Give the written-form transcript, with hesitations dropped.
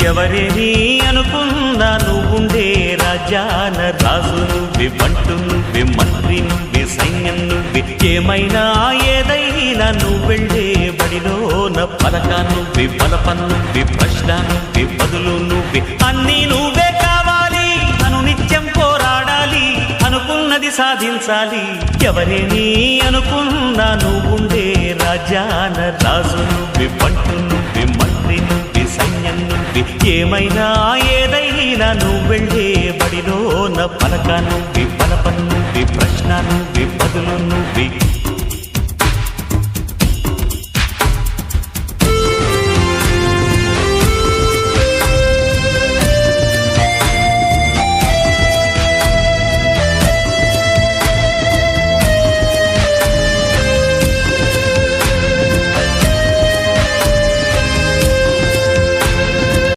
ఎవరేని అనుకున్నా నువ్వుండే రాజ్యాన రాజు నువ్వే, బంటు నువ్వే, మంత్రి నువ్వే, సైన్యం నువ్వే, ఏమైనా ఏదైనా నువ్వెళ్ళే బడిలోన పలక నువ్వే, బలపం నువ్వే, ప్రశ్న నువ్వే, బదులు నువ్వే, అన్నీ నువ్వే కావాలి. నిత్యం పోరాడాలి, అనుకున్నది సాధించాలి. ఎవరేని అనుకున్నా నువ్వుండే రాజ్యాన రాజు నువ్వే, బంటు నువ్వే, మంత్రి నువ్వే, సైన్యం నువ్వే, ఏమైనా ఏదైనా నువ్వెళ్ళే బడిలోన పలక నువ్వే, బలపం నువ్వే, ప్రశ్న నువ్వే, బదులు నువ్వే.